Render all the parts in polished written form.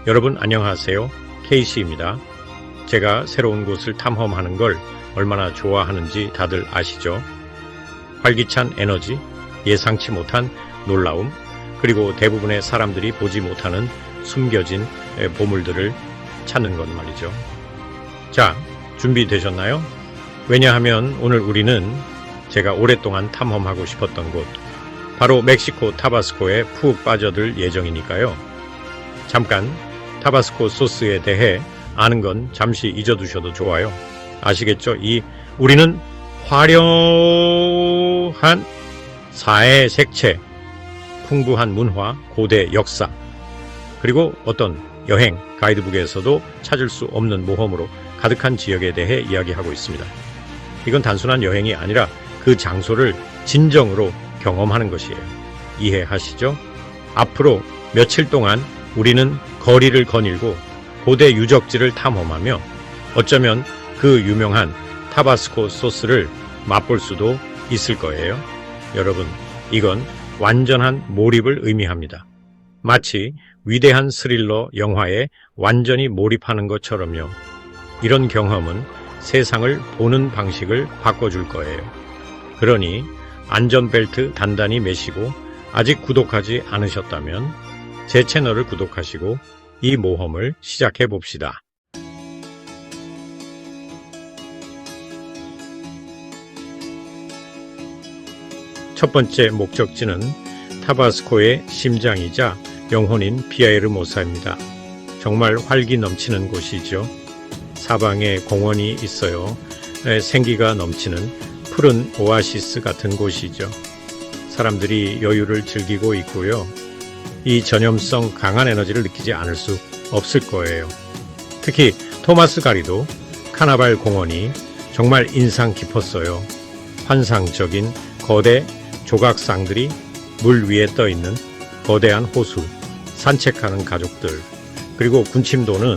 여러분 안녕하세요. 케이시입니다. 제가 새로운 곳을 탐험하는 걸 얼마나 좋아하는지 다들 아시죠? 활기찬 에너지, 예상치 못한 놀라움, 그리고 대부분의 사람들이 보지 못하는 숨겨진 보물들을 찾는 것 말이죠. 자, 준비되셨나요? 왜냐하면 오늘 우리는 제가 오랫동안 탐험하고 싶었던 곳, 바로 멕시코 타바스코에 푹 빠져들 예정이니까요. 잠깐 타바스코 소스에 대해 아는 건 잠시 잊어두셔도 좋아요. 아시겠죠? 우리는 화려한 사회 색채, 풍부한 문화, 고대 역사, 그리고 어떤 여행 가이드북에서도 찾을 수 없는 모험으로 가득한 지역에 대해 이야기하고 있습니다. 이건 단순한 여행이 아니라 그 장소를 진정으로 경험하는 것이에요. 이해하시죠? 앞으로 며칠 동안 우리는 거리를 거닐고 고대 유적지를 탐험하며 어쩌면 그 유명한 타바스코 소스를 맛볼 수도 있을 거예요. 여러분, 이건 완전한 몰입을 의미합니다. 마치 위대한 스릴러 영화에 완전히 몰입하는 것처럼요. 이런 경험은 세상을 보는 방식을 바꿔줄 거예요. 그러니 안전벨트 단단히 매시고 아직 구독하지 않으셨다면 제 채널을 구독하시고 이 모험을 시작해 봅시다. 첫 번째 목적지는 타바스코의 심장이자 영혼인 비에르모사입니다. 정말 활기 넘치는 곳이죠. 사방에 공원이 있어요. 생기가 넘치는 푸른 오아시스 같은 곳이죠. 사람들이 여유를 즐기고 있고요. 이 전염성 강한 에너지를 느끼지 않을 수 없을 거예요. 특히 토마스 가리도 카나발 공원이 정말 인상 깊었어요. 환상적인 거대 조각상들이 물 위에 떠 있는 거대한 호수, 산책하는 가족들, 그리고 군침도는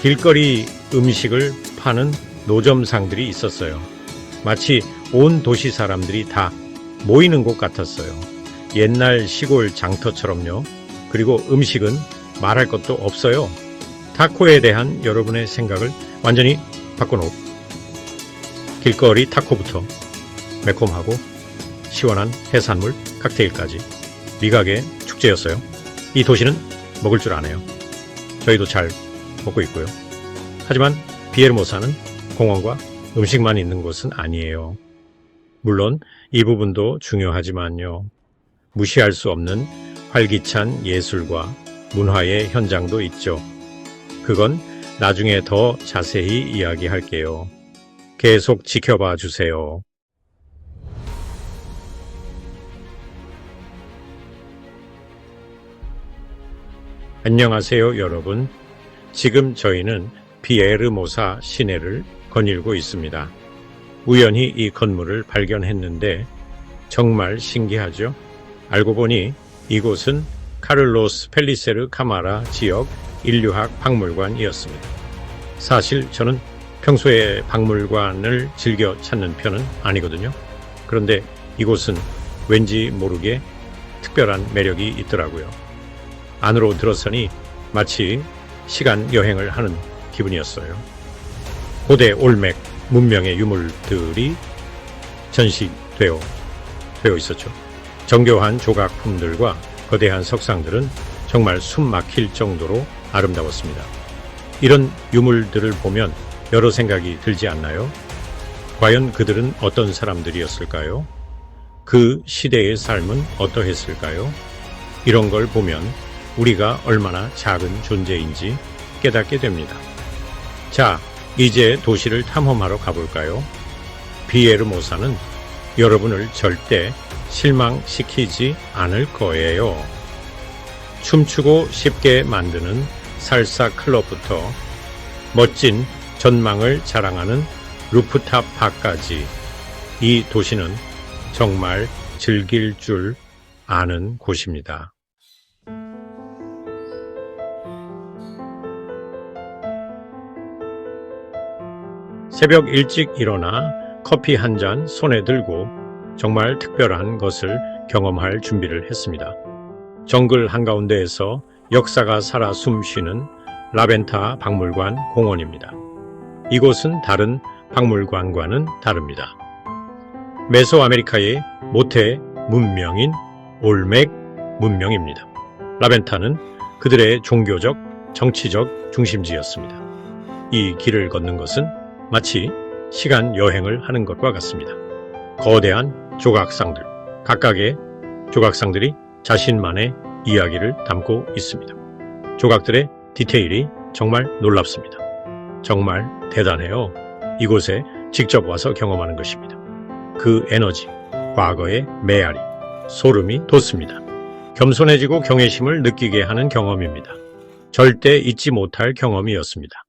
길거리 음식을 파는 노점상들이 있었어요. 마치 온 도시 사람들이 다 모이는 곳 같았어요. 옛날 시골 장터처럼요. 그리고 음식은 말할 것도 없어요. 타코에 대한 여러분의 생각을 완전히 바꿔놓고 길거리 타코부터 매콤하고 시원한 해산물 칵테일까지 미각의 축제였어요. 이 도시는 먹을 줄 아네요. 저희도 잘 먹고 있고요. 하지만 비에르모사는 공원과 음식만 있는 곳은 아니에요. 물론 이 부분도 중요하지만요. 무시할 수 없는 활기찬 예술과 문화의 현장도 있죠. 그건 나중에 더 자세히 이야기할게요. 계속 지켜봐 주세요. 안녕하세요, 여러분. 지금 저희는 비에르모사 시내를 거닐고 있습니다. 우연히 이 건물을 발견했는데 정말 신기하죠? 알고 보니 이곳은 카를로스 펠리세르 카마라 지역 인류학 박물관이었습니다. 사실 저는 평소에 박물관을 즐겨 찾는 편은 아니거든요. 그런데 이곳은 왠지 모르게 특별한 매력이 있더라고요. 안으로 들어서니 마치 시간 여행을 하는 기분이었어요. 고대 올맥 문명의 유물들이 전시되어 있었죠. 정교한 조각품들과 거대한 석상들은 정말 숨 막힐 정도로 아름다웠습니다. 이런 유물들을 보면 여러 생각이 들지 않나요? 과연 그들은 어떤 사람들이었을까요? 그 시대의 삶은 어떠했을까요? 이런 걸 보면 우리가 얼마나 작은 존재인지 깨닫게 됩니다. 자, 이제 도시를 탐험하러 가볼까요? 비에르모사는 여러분을 절대 실망시키지 않을 거예요. 춤추고 쉽게 만드는 살사 클럽부터 멋진 전망을 자랑하는 루프탑 바까지 이 도시는 정말 즐길 줄 아는 곳입니다. 새벽 일찍 일어나 커피 한 잔 손에 들고 정말 특별한 것을 경험할 준비를 했습니다. 정글 한가운데에서 역사가 살아 숨쉬는 라벤타 박물관 공원입니다. 이곳은 다른 박물관과는 다릅니다. 메소아메리카의 모태 문명인 올맥 문명입니다. 라벤타는 그들의 종교적, 정치적 중심지였습니다. 이 길을 걷는 것은 마치 시간 여행을 하는 것과 같습니다. 거대한 조각상들, 각각의 조각상들이 자신만의 이야기를 담고 있습니다. 조각들의 디테일이 정말 놀랍습니다. 정말 대단해요. 이곳에 직접 와서 경험하는 것입니다. 그 에너지, 과거의 메아리, 소름이 돋습니다. 겸손해지고 경외심을 느끼게 하는 경험입니다. 절대 잊지 못할 경험이었습니다.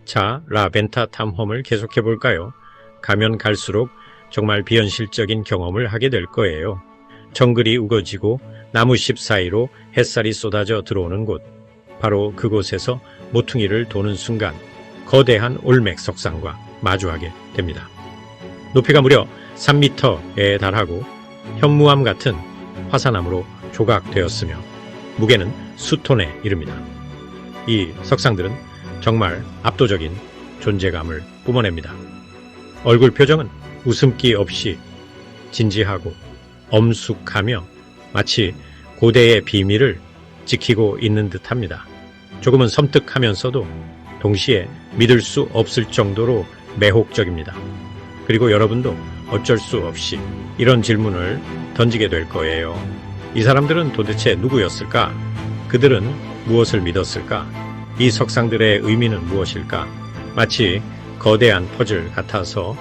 자, 라벤타 탐험을 계속해 볼까요? 가면 갈수록 정말 비현실적인 경험을 하게 될 거예요. 정글이 우거지고 나무십 사이로 햇살이 쏟아져 들어오는 곳, 바로 그곳에서 모퉁이를 도는 순간 거대한 올맥 석상과 마주하게 됩니다. 높이가 무려 3m에 달하고 현무암 같은 화산암으로 조각되었으며 무게는 수톤에 이릅니다. 이 석상들은 정말 압도적인 존재감을 뿜어냅니다. 얼굴 표정은 웃음기 없이 진지하고 엄숙하며 마치 고대의 비밀을 지키고 있는 듯합니다. 조금은 섬뜩하면서도 동시에 믿을 수 없을 정도로 매혹적입니다. 그리고 여러분도 어쩔 수 없이 이런 질문을 던지게 될 거예요. 이 사람들은 도대체 누구였을까? 그들은 무엇을 믿었을까? 이 석상들의 의미는 무엇일까? 마치 거대한 퍼즐 같아서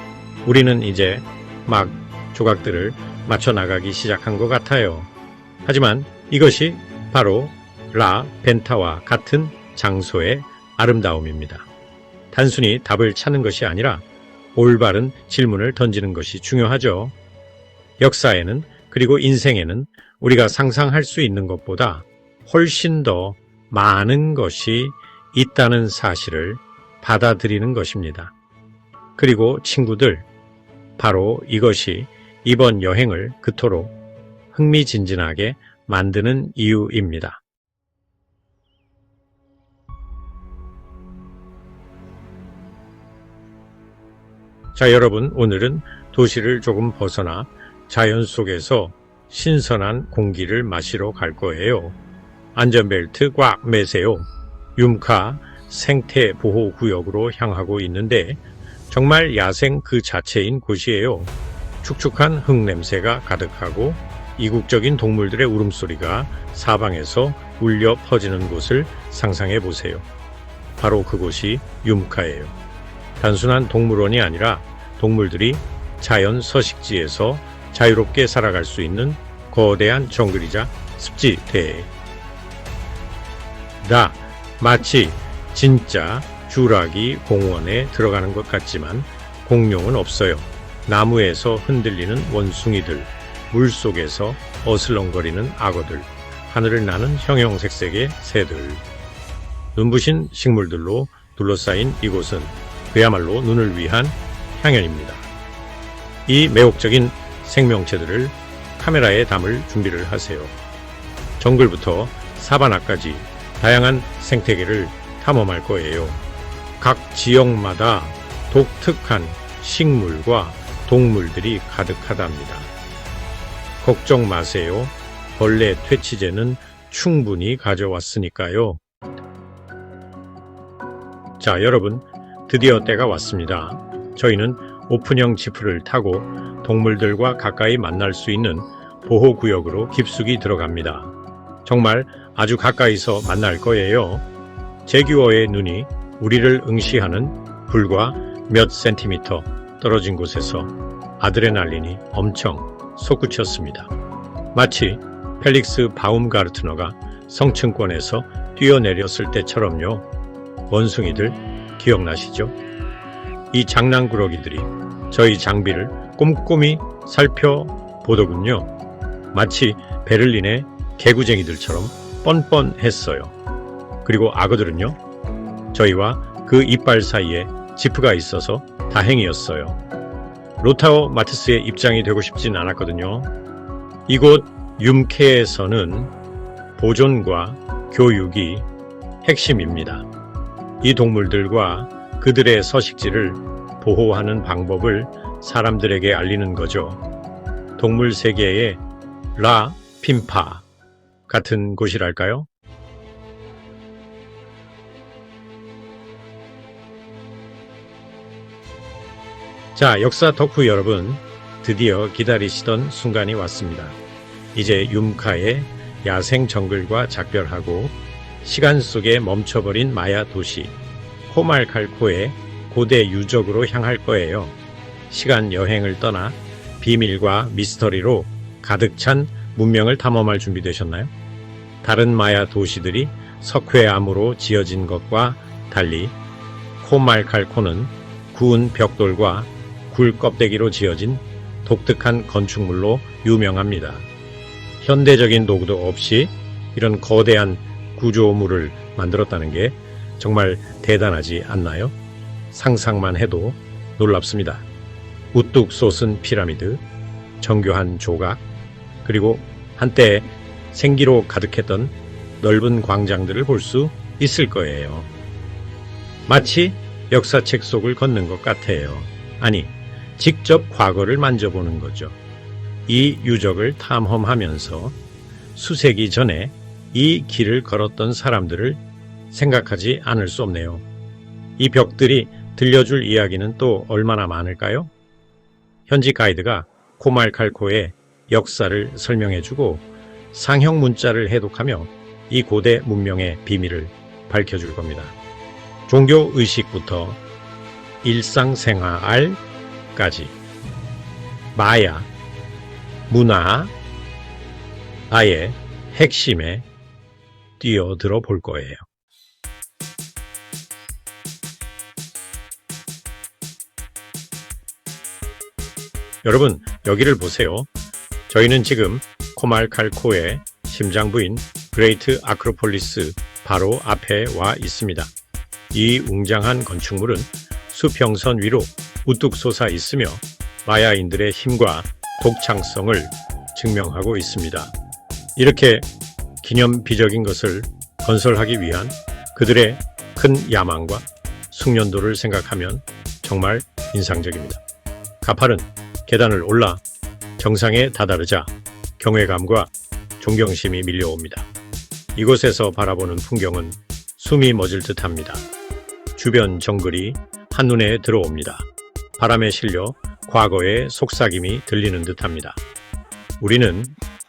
우리는 이제 막 조각들을 맞춰 나가기 시작한 것 같아요. 하지만 이것이 바로 라벤타와 같은 장소의 아름다움입니다. 단순히 답을 찾는 것이 아니라 올바른 질문을 던지는 것이 중요하죠. 역사에는, 그리고 인생에는 우리가 상상할 수 있는 것보다 훨씬 더 많은 것이 있다는 사실을 받아들이는 것입니다. 그리고 친구들, 바로 이것이 이번 여행을 그토록 흥미진진하게 만드는 이유입니다. 자, 여러분, 오늘은 도시를 조금 벗어나 자연 속에서 신선한 공기를 마시러 갈 거예요. 안전벨트 꽉 매세요. 윰카 생태보호구역으로 향하고 있는데 정말 야생 그 자체인 곳이에요. 축축한 흙냄새가 가득하고 이국적인 동물들의 울음소리가 사방에서 울려 퍼지는 곳을 상상해 보세요. 바로 그곳이 윰카예요. 단순한 동물원이 아니라 동물들이 자연 서식지에서 자유롭게 살아갈 수 있는 거대한 정글이자 습지대에 마치 진짜 쥬라기 공원에 들어가는 것 같지만 공룡은 없어요. 나무에서 흔들리는 원숭이들, 물속에서 어슬렁거리는 악어들, 하늘을 나는 형형색색의 새들, 눈부신 식물들로 둘러싸인 이곳은 그야말로 눈을 위한 향연입니다. 이 매혹적인 생명체들을 카메라에 담을 준비를 하세요. 정글부터 사바나까지 다양한 생태계를 탐험할 거예요. 각 지역마다 독특한 식물과 동물들이 가득하답니다. 걱정 마세요. 벌레 퇴치제는 충분히 가져왔으니까요. 자, 여러분, 드디어 때가 왔습니다. 저희는 오픈형 지프를 타고 동물들과 가까이 만날 수 있는 보호구역으로 깊숙이 들어갑니다. 정말 아주 가까이서 만날 거예요. 제규어의 눈이 우리를 응시하는 불과 몇 센티미터 떨어진 곳에서 아드레날린이 엄청 솟구쳤습니다. 마치 펠릭스 바움가르트너가 성층권에서 뛰어내렸을 때처럼요. 원숭이들 기억나시죠? 이 장난꾸러기들이 저희 장비를 꼼꼼히 살펴보더군요. 마치 베를린의 개구쟁이들처럼 뻔뻔했어요. 그리고 악어들은요, 저희와 그 이빨 사이에 지프가 있어서 다행이었어요. 로타오 마트스의 입장이 되고 싶진 않았거든요. 이곳 윰케에서는 보존과 교육이 핵심입니다. 이 동물들과 그들의 서식지를 보호하는 방법을 사람들에게 알리는 거죠. 동물 세계의 라 핀파 같은 곳이랄까요? 자, 역사 덕후 여러분, 드디어 기다리시던 순간이 왔습니다. 이제 윰카의 야생 정글과 작별하고 시간 속에 멈춰버린 마야 도시 코말칼코의 고대 유적으로 향할 거예요. 시간 여행을 떠나 비밀과 미스터리로 가득 찬 문명을 탐험할 준비되셨나요? 다른 마야 도시들이 석회암으로 지어진 것과 달리 코말칼코는 구운 벽돌과 굴 껍데기로 지어진 독특한 건축물로 유명합니다. 현대적인 도구도 없이 이런 거대한 구조물을 만들었다는 게 정말 대단하지 않나요? 상상만 해도 놀랍습니다. 우뚝 솟은 피라미드, 정교한 조각, 그리고 한때 생기로 가득했던 넓은 광장들을 볼 수 있을 거예요. 마치 역사책 속을 걷는 것 같아요. 아니, 직접 과거를 만져보는 거죠. 이 유적을 탐험하면서 수세기 전에 이 길을 걸었던 사람들을 생각하지 않을 수 없네요. 이 벽들이 들려줄 이야기는 또 얼마나 많을까요? 현지 가이드가 코말칼코의 역사를 설명해주고 상형 문자를 해독하며 이 고대 문명의 비밀을 밝혀줄 겁니다. 종교 의식부터 일상생활까지 마야, 문화, 아예 핵심에 뛰어들어 볼 거예요. 여러분, 여기를 보세요. 저희는 지금 코말칼코의 심장부인 그레이트 아크로폴리스 바로 앞에 와 있습니다. 이 웅장한 건축물은 수평선 위로 우뚝 솟아 있으며 마야인들의 힘과 독창성을 증명하고 있습니다. 이렇게 기념비적인 것을 건설하기 위한 그들의 큰 야망과 숙련도를 생각하면 정말 인상적입니다. 가팔은 계단을 올라 정상에 다다르자 경외감과 존경심이 밀려옵니다. 이곳에서 바라보는 풍경은 숨이 멎을 듯합니다. 주변 정글이 한눈에 들어옵니다. 바람에 실려 과거의 속삭임이 들리는 듯합니다. 우리는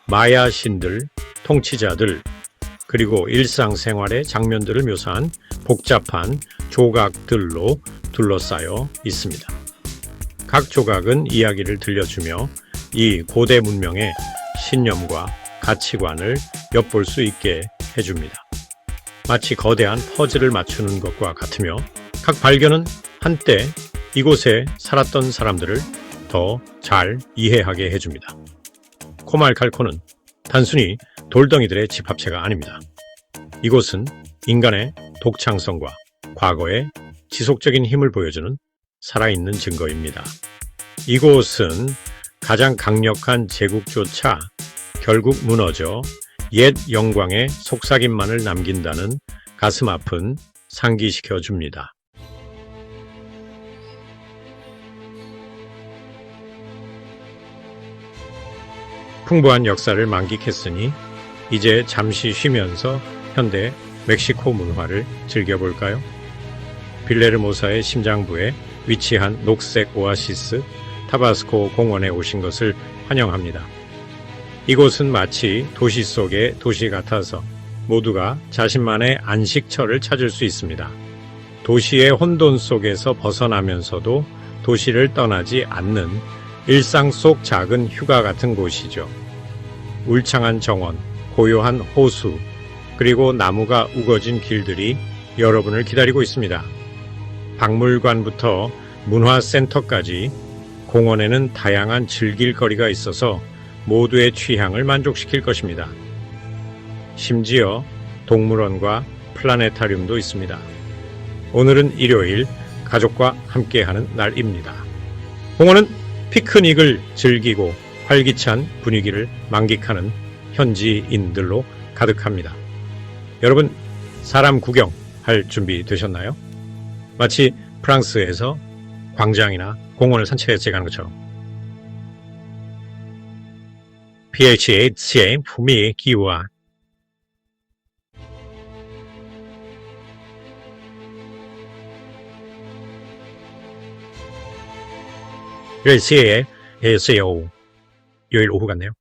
마야 신들, 통치자들, 그리고 일상생활의 장면들을 묘사한 복잡한 조각들로 둘러싸여 있습니다. 각 조각은 이야기를 들려주며 이 고대 문명의 신념과 가치관을 엿볼 수 있게 해줍니다. 마치 거대한 퍼즐을 맞추는 것과 같으며 각 발견은 한때 이곳에 살았던 사람들을 더 잘 이해하게 해줍니다. 코말칼코는 단순히 돌덩이들의 집합체가 아닙니다. 이곳은 인간의 독창성과 과거의 지속적인 힘을 보여주는 살아있는 증거입니다. 이곳은 가장 강력한 제국조차 결국 무너져 옛 영광의 속삭임만을 남긴다는 가슴 아픈 상기시켜 줍니다. 풍부한 역사를 만끽했으니 이제 잠시 쉬면서 현대 멕시코 문화를 즐겨볼까요? 빌레르모사의 심장부에 위치한 녹색 오아시스 타바스코 공원에 오신 것을 환영합니다. 이곳은 마치 도시 속의 도시 같아서 모두가 자신만의 안식처를 찾을 수 있습니다. 도시의 혼돈 속에서 벗어나면서도 도시를 떠나지 않는 일상 속 작은 휴가 같은 곳이죠. 울창한 정원, 고요한 호수, 그리고 나무가 우거진 길들이 여러분을 기다리고 있습니다. 박물관부터 문화센터까지 공원에는 다양한 즐길 거리가 있어서 모두의 취향을 만족시킬 것입니다. 심지어 동물원과 플라네타리움도 있습니다. 오늘은 일요일 가족과 함께하는 날입니다. 공원은 피크닉을 즐기고 활기찬 분위기를 만끽하는 현지인들로 가득합니다. 여러분, 사람 구경할 준비 되셨나요? 마치 프랑스에서 광장이나 공원을 산책해 가는 것처럼. PHACA 품위 기와 CASAO 요일 오후 같네요.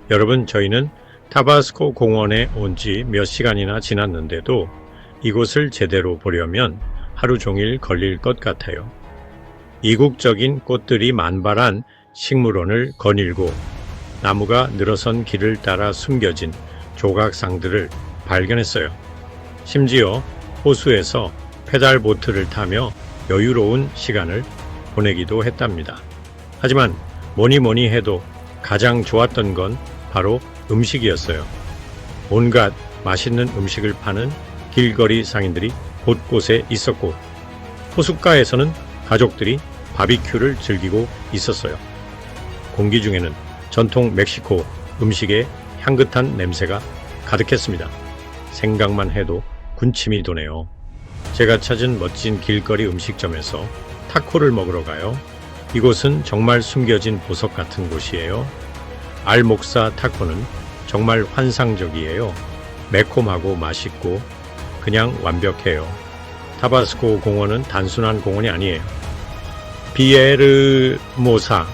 여러분, 저희는 타바스코 공원에 온 지 몇 시간이나 지났는데도 이곳을 제대로 보려면 하루 종일 걸릴 것 같아요. 이국적인 꽃들이 만발한 식물원을 거닐고 나무가 늘어선 길을 따라 숨겨진 조각상들을 발견했어요. 심지어 호수에서 페달보트를 타며 여유로운 시간을 보내기도 했답니다. 하지만 뭐니 해도 가장 좋았던 건 바로 음식이었어요. 온갖 맛있는 음식을 파는 길거리 상인들이 곳곳에 있었고 호숫가에서는 가족들이 바비큐를 즐기고 있었어요. 공기 중에는 전통 멕시코 음식의 향긋한 냄새가 가득했습니다. 생각만 해도 군침이 도네요. 제가 찾은 멋진 길거리 음식점에서 타코를 먹으러 가요. 이곳은 정말 숨겨진 보석 같은 곳이에요. 알목사 타코는 정말 환상적이에요. 매콤하고 맛있고 그냥 완벽해요. 타바스코 공원은 단순한 공원이 아니에요. 비에르모사,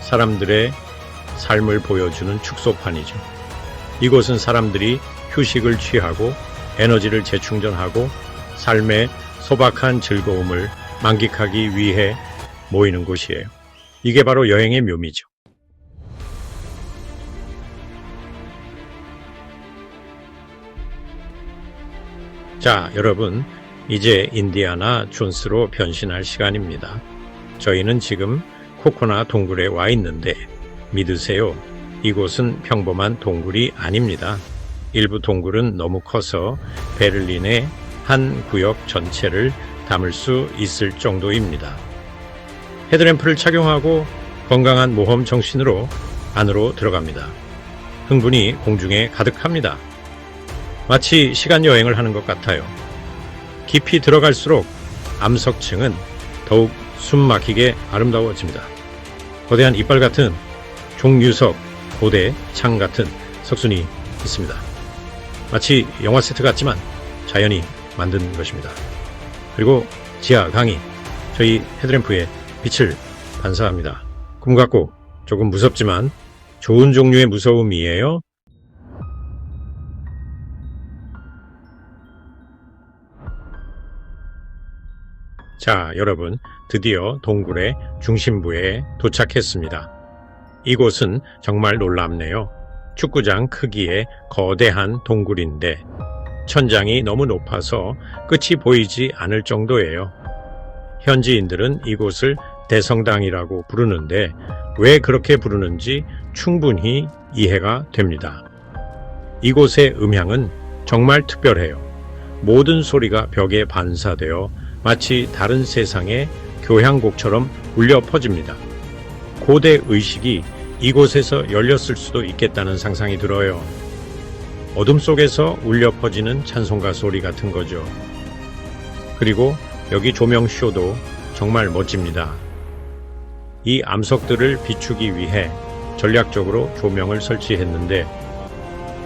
사람들의 삶을 보여주는 축소판이죠. 이곳은 사람들이 휴식을 취하고 에너지를 재충전하고 삶의 소박한 즐거움을 만끽하기 위해 모이는 곳이에요. 이게 바로 여행의 묘미죠. 자, 여러분, 이제 인디아나 존스로 변신할 시간입니다. 저희는 지금 코코나 동굴에 와 있는데 믿으세요. 이곳은 평범한 동굴이 아닙니다. 일부 동굴은 너무 커서 베를린의 한 구역 전체를 담을 수 있을 정도입니다. 헤드램프를 착용하고 건강한 모험 정신으로 안으로 들어갑니다. 흥분이 공중에 가득합니다. 마치 시간 여행을 하는 것 같아요. 깊이 들어갈수록 암석층은 더욱 숨막히게 아름다워집니다. 거대한 이빨 같은 종유석, 고대 창 같은 석순이 있습니다. 마치 영화 세트 같지만 자연이 만든 것입니다. 그리고 지하 강이 저희 헤드램프에 빛을 반사합니다. 꿈 같고 조금 무섭지만 좋은 종류의 무서움이에요. 자, 여러분, 드디어 동굴의 중심부에 도착했습니다. 이곳은 정말 놀랍네요. 축구장 크기의 거대한 동굴인데 천장이 너무 높아서 끝이 보이지 않을 정도예요. 현지인들은 이곳을 대성당이라고 부르는데 왜 그렇게 부르는지 충분히 이해가 됩니다. 이곳의 음향은 정말 특별해요. 모든 소리가 벽에 반사되어 마치 다른 세상의 교향곡처럼 울려 퍼집니다. 고대 의식이 이곳에서 열렸을 수도 있겠다는 상상이 들어요. 어둠 속에서 울려 퍼지는 찬송가 소리 같은 거죠. 그리고 여기 조명쇼도 정말 멋집니다. 이 암석들을 비추기 위해 전략적으로 조명을 설치했는데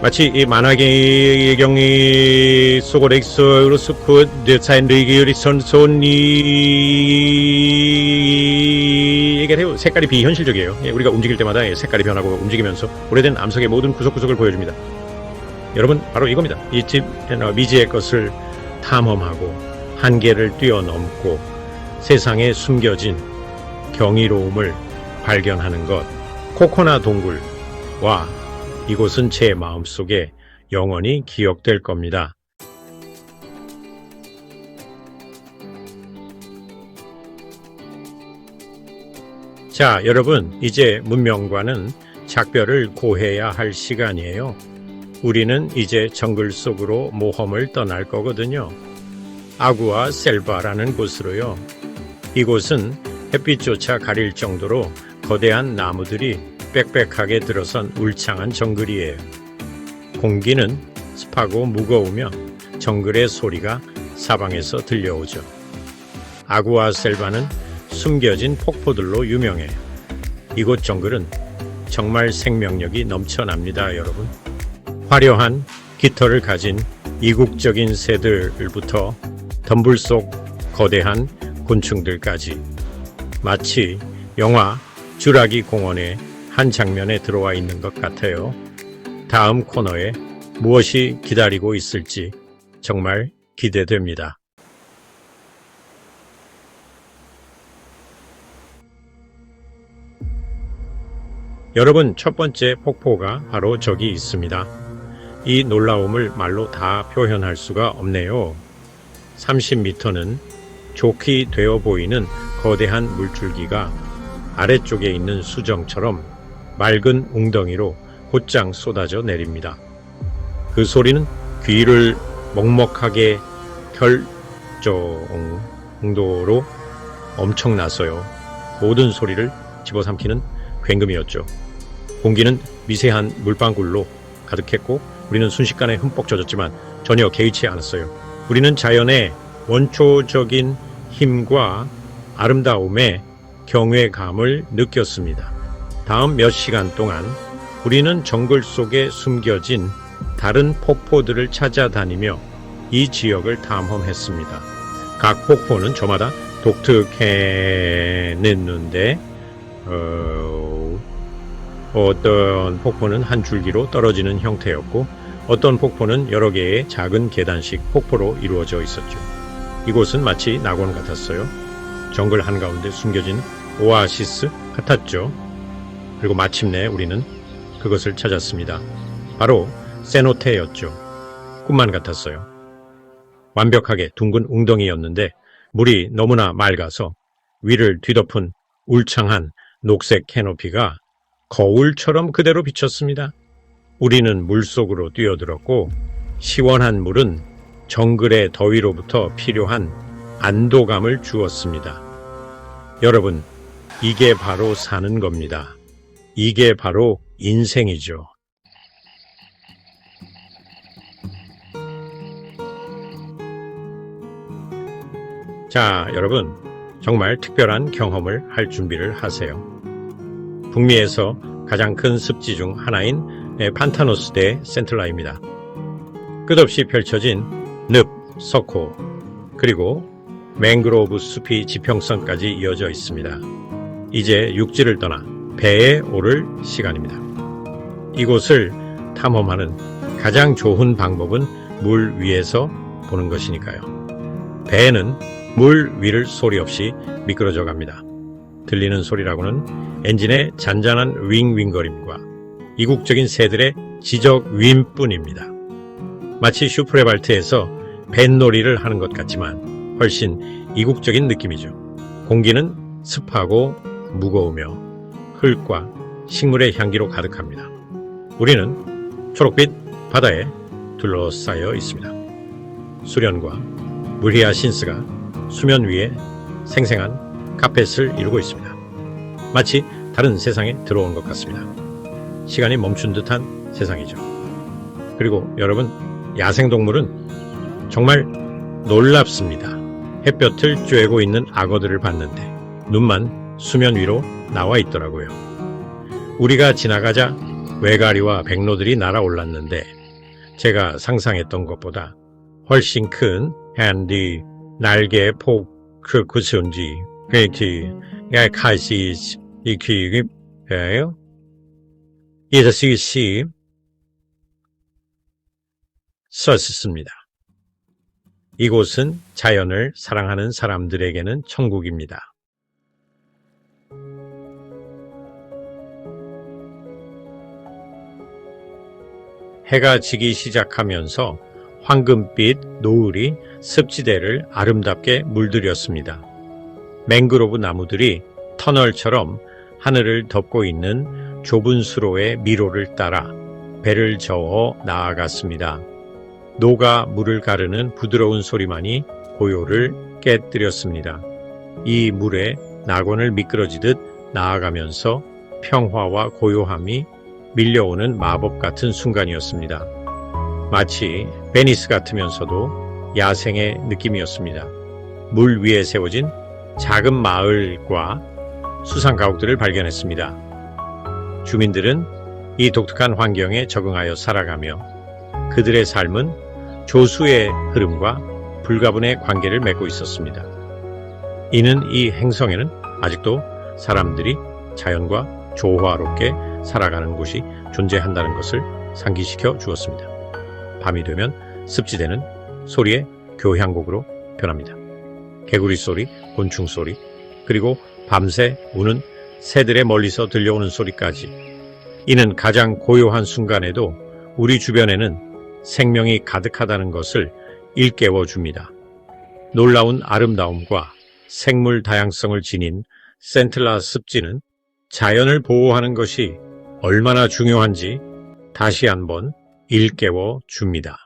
마치 이 만화의 경이 소고렉스로 스쿠 데사인리기리 선손이 이게 색깔이 비현실적이에요. 우리가 움직일 때마다 색깔이 변하고 움직이면서 오래된 암석의 모든 구석구석을 보여줍니다. 여러분, 바로 이겁니다. 이 집 미지의 것을 탐험하고 한계를 뛰어넘고 세상에 숨겨진 경이로움을 발견하는 것. 코코나 동굴과 이곳은 제 마음속에 영원히 기억될 겁니다. 자, 여러분, 이제 문명과는 작별을 고해야 할 시간이에요. 우리는 이제 정글 속으로 모험을 떠날 거거든요. 아구아 셀바라는 곳으로요. 이곳은 햇빛조차 가릴 정도로 거대한 나무들이 빽빽하게 들어선 울창한 정글이에요. 공기는 습하고 무거우며 정글의 소리가 사방에서 들려오죠. 아구아셀바는 숨겨진 폭포들로 유명해요. 이곳 정글은 정말 생명력이 넘쳐납니다, 여러분. 화려한 깃털을 가진 이국적인 새들부터 덤불 속 거대한 곤충들까지 마치 영화 쥬라기 공원의 한 장면에 들어와 있는 것 같아요. 다음 코너에 무엇이 기다리고 있을지 정말 기대됩니다. 여러분, 첫 번째 폭포가 바로 저기 있습니다. 이 놀라움을 말로 다 표현할 수가 없네요. 30m는 좋게 되어 보이는 거대한 물줄기가 아래쪽에 있는 수정처럼 맑은 웅덩이로 곧장 쏟아져 내립니다. 그 소리는 귀를 먹먹하게 켤 정도로 엄청나서요. 모든 소리를 집어삼키는 굉금이었죠. 공기는 미세한 물방울로 가득했고 우리는 순식간에 흠뻑 젖었지만 전혀 개의치 않았어요. 우리는 자연의 원초적인 힘과 아름다움에 경외감을 느꼈습니다. 다음 몇 시간 동안 우리는 정글 속에 숨겨진 다른 폭포들을 찾아다니며 이 지역을 탐험했습니다. 각 폭포는 저마다 독특했는데 어떤 폭포는 한 줄기로 떨어지는 형태였고 어떤 폭포는 여러 개의 작은 계단식 폭포로 이루어져 있었죠. 이곳은 마치 낙원 같았어요. 정글 한가운데 숨겨진 오아시스 같았죠. 그리고 마침내 우리는 그것을 찾았습니다. 바로 세노테였죠. 꿈만 같았어요. 완벽하게 둥근 웅덩이였는데 물이 너무나 맑아서 위를 뒤덮은 울창한 녹색 캐노피가 거울처럼 그대로 비쳤습니다. 우리는 물속으로 뛰어들었고 시원한 물은 정글의 더위로부터 필요한 안도감을 주었습니다. 여러분, 이게 바로 사는 겁니다. 이게 바로 인생이죠. 자, 여러분, 정말 특별한 경험을 할 준비를 하세요. 북미에서 가장 큰 습지 중 하나인 판타노스 대 센틀라입니다. 끝없이 펼쳐진 늪, 석호, 그리고 맹그로브 숲이 지평선까지 이어져 있습니다. 이제 육지를 떠나 배에 오를 시간입니다. 이곳을 탐험하는 가장 좋은 방법은 물 위에서 보는 것이니까요. 배에는 물 위를 소리 없이 미끄러져 갑니다. 들리는 소리라고는 엔진의 잔잔한 윙윙거림과 이국적인 새들의 지적 윈뿐입니다. 마치 슈프레발트에서 뱃놀이를 하는 것 같지만 훨씬 이국적인 느낌이죠. 공기는 습하고 무거우며 흙과 식물의 향기로 가득합니다. 우리는 초록빛 바다에 둘러싸여 있습니다. 수련과 무리아신스가 수면 위에 생생한 카펫을 이루고 있습니다. 마치 다른 세상에 들어온 것 같습니다. 시간이 멈춘 듯한 세상이죠. 그리고 여러분, 야생동물은 정말 놀랍습니다. 햇볕을 쬐고 있는 악어들을 봤는데 눈만 수면 위로 나와 있더라고요. 우리가 지나가자 외가리와 백로들이 날아올랐는데 제가 상상했던 것보다 훨씬 큰 핸디 날개 폭 그것인지 그렇게 가시 이기예요. 이것이 썼습니다. 이곳은 자연을 사랑하는 사람들에게는 천국입니다. 해가 지기 시작하면서 황금빛 노을이 습지대를 아름답게 물들였습니다. 맹그로브 나무들이 터널처럼 하늘을 덮고 있는 좁은 수로의 미로를 따라 배를 저어 나아갔습니다. 노가 물을 가르는 부드러운 소리만이 고요를 깨뜨렸습니다. 이 물에 낙원을 미끄러지듯 나아가면서 평화와 고요함이 밀려오는 마법 같은 순간이었습니다. 마치 베니스 같으면서도 야생의 느낌이었습니다. 물 위에 세워진 작은 마을과 수상 가옥들을 발견했습니다. 주민들은 이 독특한 환경에 적응하여 살아가며 그들의 삶은 조수의 흐름과 불가분의 관계를 맺고 있었습니다. 이는 이 행성에는 아직도 사람들이 자연과 조화롭게 살아가는 곳이 존재한다는 것을 상기시켜 주었습니다. 밤이 되면 습지대는 소리의 교향곡으로 변합니다. 개구리 소리, 곤충 소리, 그리고 밤새 우는 새들의 멀리서 들려오는 소리까지. 이는 가장 고요한 순간에도 우리 주변에는 생명이 가득하다는 것을 일깨워 줍니다. 놀라운 아름다움과 생물 다양성을 지닌 센틀라 습지는 자연을 보호하는 것이 얼마나 중요한지 다시 한번 일깨워 줍니다.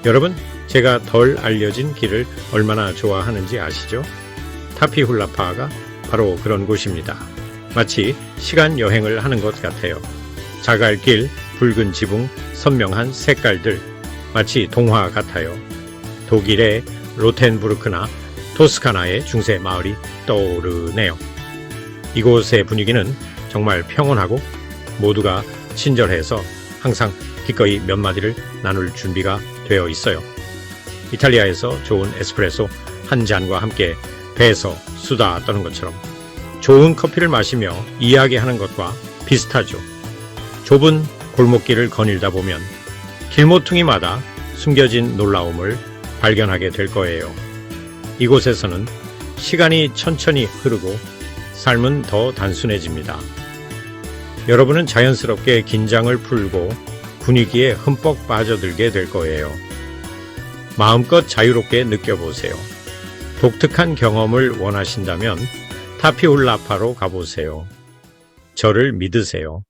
여러분, 제가 덜 알려진 길을 얼마나 좋아하는지 아시죠? 타피훌라파가 바로 그런 곳입니다. 마치 시간 여행을 하는 것 같아요. 자갈길, 붉은 지붕, 선명한 색깔들, 마치 동화 같아요. 독일의 로텐부르크나 토스카나의 중세 마을이 떠오르네요. 이곳의 분위기는 정말 평온하고 모두가 친절해서 항상 기꺼이 몇 마디를 나눌 준비가 되어 있어요. 이탈리아에서 좋은 에스프레소 한 잔과 함께 배에서 수다 떠는 것처럼 좋은 커피를 마시며 이야기하는 것과 비슷하죠. 좁은 골목길을 거닐다 보면 길모퉁이마다 숨겨진 놀라움을 발견하게 될 거예요. 이곳에서는 시간이 천천히 흐르고 삶은 더 단순해집니다. 여러분은 자연스럽게 긴장을 풀고 분위기에 흠뻑 빠져들게 될 거예요. 마음껏 자유롭게 느껴보세요. 독특한 경험을 원하신다면 타피훌라파로 가보세요. 저를 믿으세요.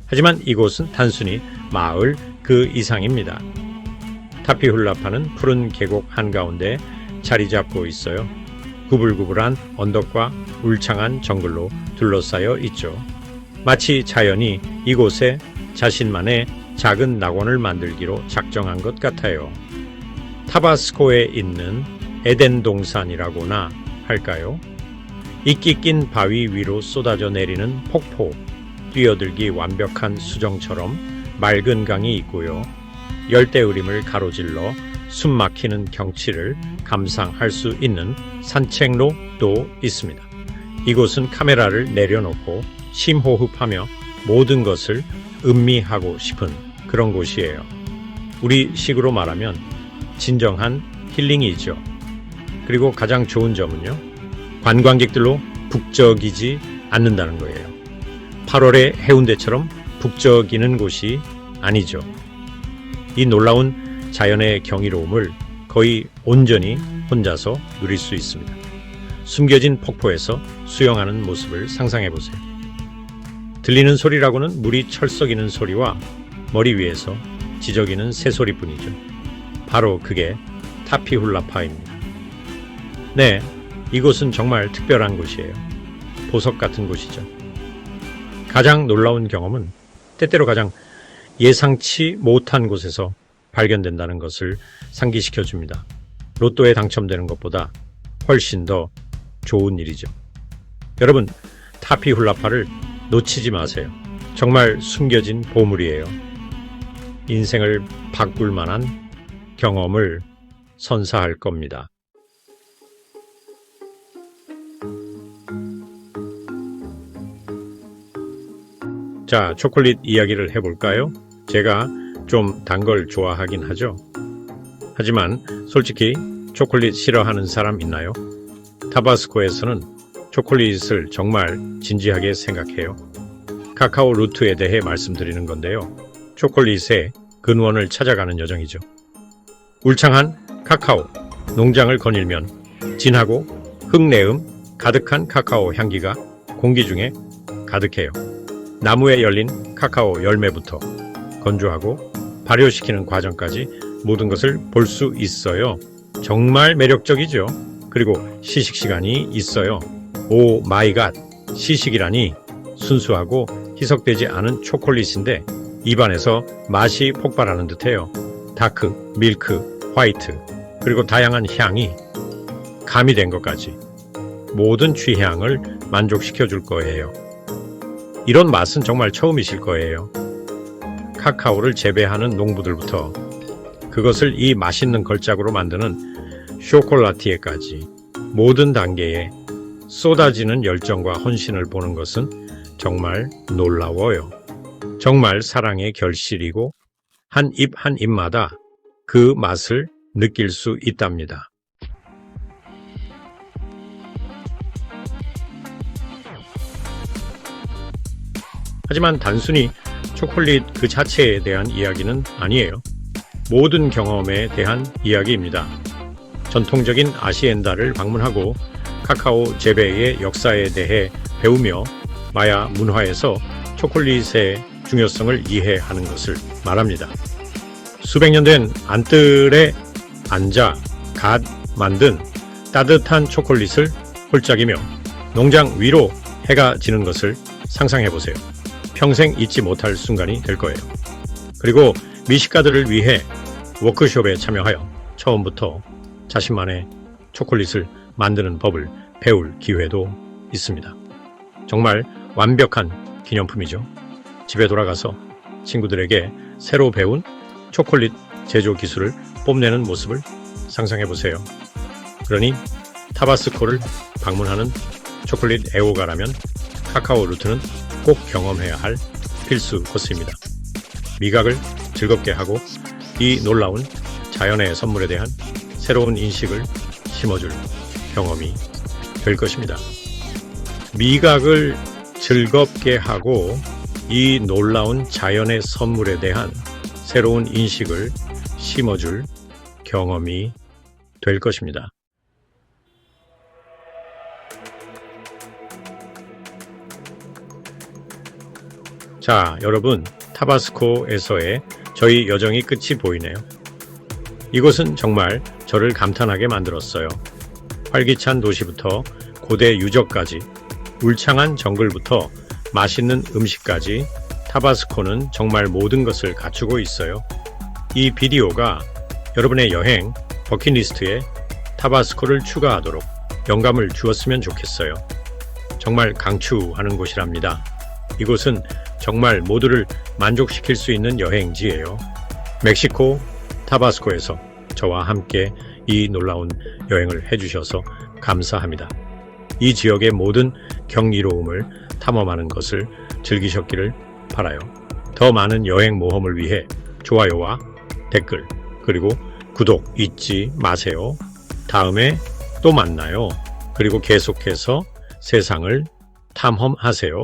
하지만 이곳은 단순히 마을 그 이상입니다. 타피훌라파는 푸른 계곡 한가운데 자리 잡고 있어요. 구불구불한 언덕과 울창한 정글로 둘러싸여 있죠. 마치 자연이 이곳에 자신만의 작은 낙원을 만들기로 작정한 것 같아요. 타바스코에 있는 에덴 동산이라고나 할까요? 이끼 낀 바위 위로 쏟아져 내리는 폭포, 뛰어들기 완벽한 수정처럼 맑은 강이 있고요. 열대우림을 가로질러 숨 막히는 경치를 감상할 수 있는 산책로도 있습니다. 이곳은 카메라를 내려놓고 심호흡하며 모든 것을 음미하고 싶은 그런 곳이에요. 우리 식으로 말하면 진정한 힐링이죠. 그리고 가장 좋은 점은요, 관광객들로 북적이지 않는다는 거예요. 8월의 해운대처럼 북적이는 곳이 아니죠. 이 놀라운 자연의 경이로움을 거의 온전히 혼자서 누릴 수 있습니다. 숨겨진 폭포에서 수영하는 모습을 상상해 보세요. 들리는 소리라고는 물이 철썩이는 소리와 머리 위에서 지저귀는 새소리뿐이죠. 바로 그게 타피훌라파입니다. 네, 이곳은 정말 특별한 곳이에요. 보석 같은 곳이죠. 가장 놀라운 경험은 때때로 가장 예상치 못한 곳에서 발견된다는 것을 상기시켜 줍니다. 로또에 당첨되는 것보다 훨씬 더 좋은 일이죠. 여러분, 타피훌라파를 놓치지 마세요. 정말 숨겨진 보물이에요. 인생을 바꿀 만한 경험을 선사할 겁니다. 자, 초콜릿 이야기를 해볼까요? 제가 좀 단 걸 좋아하긴 하죠. 하지만 솔직히 초콜릿 싫어하는 사람 있나요? 타바스코에서는 초콜릿을 정말 진지하게 생각해요. 카카오 루트에 대해 말씀드리는 건데요. 초콜릿의 근원을 찾아가는 여정이죠. 울창한 카카오 농장을 거닐면 진하고 흙내음 가득한 카카오 향기가 공기 중에 가득해요. 나무에 열린 카카오 열매부터 건조하고 발효시키는 과정까지 모든 것을 볼 수 있어요. 정말 매력적이죠. 그리고 시식 시간이 있어요. 오 마이 갓, 시식이라니. 순수하고 희석되지 않은 초콜릿인데 입안에서 맛이 폭발하는 듯해요. 다크, 밀크, 화이트, 그리고 다양한 향이 가미된 것까지 모든 취향을 만족시켜 줄 거예요. 이런 맛은 정말 처음이실 거예요. 카카오를 재배하는 농부들부터 그것을 이 맛있는 걸작으로 만드는 쇼콜라티에까지 모든 단계에 쏟아지는 열정과 헌신을 보는 것은 정말 놀라워요. 정말 사랑의 결실이고 한 입 한 입마다 그 맛을 느낄 수 있답니다. 하지만 단순히 초콜릿 그 자체에 대한 이야기는 아니에요. 모든 경험에 대한 이야기입니다. 전통적인 아시엔다를 방문하고 카카오 재배의 역사에 대해 배우며 마야 문화에서 초콜릿의 중요성을 이해하는 것을 말합니다. 수백 년 된 안뜰에 앉아 갓 만든 따뜻한 초콜릿을 홀짝이며 농장 위로 해가 지는 것을 상상해 보세요. 평생 잊지 못할 순간이 될 거예요. 그리고 미식가들을 위해 워크숍에 참여하여 처음부터 자신만의 초콜릿을 만드는 법을 배울 기회도 있습니다. 정말 완벽한 기념품이죠. 집에 돌아가서 친구들에게 새로 배운 초콜릿 제조 기술을 뽐내는 모습을 상상해 보세요. 그러니 타바스코를 방문하는 초콜릿 애호가라면 카카오 루트는 꼭 경험해야 할 필수 코스입니다. 미각을 즐겁게 하고 이 놀라운 자연의 선물에 대한 새로운 인식을 심어줄 경험이 될 것입니다. 미각을 즐겁게 하고 이 놀라운 자연의 선물에 대한 새로운 인식을 심어줄 경험이 될 것입니다. 자, 여러분, 타바스코에서의 저희 여정이 끝이 보이네요. 이곳은 정말 저를 감탄하게 만들었어요. 활기찬 도시부터 고대 유적까지, 울창한 정글부터 맛있는 음식까지 타바스코는 정말 모든 것을 갖추고 있어요. 이 비디오가 여러분의 여행 버킷리스트에 타바스코를 추가하도록 영감을 주었으면 좋겠어요. 정말 강추하는 곳이랍니다. 이곳은 정말 모두를 만족시킬 수 있는 여행지예요. 멕시코 타바스코에서 저와 함께 이 놀라운 여행을 해주셔서 감사합니다. 이 지역의 모든 경이로움을 탐험하는 것을 즐기셨기를 바라요. 더 많은 여행 모험을 위해 좋아요와 댓글 그리고 구독 잊지 마세요. 다음에 또 만나요. 그리고 계속해서 세상을 탐험하세요.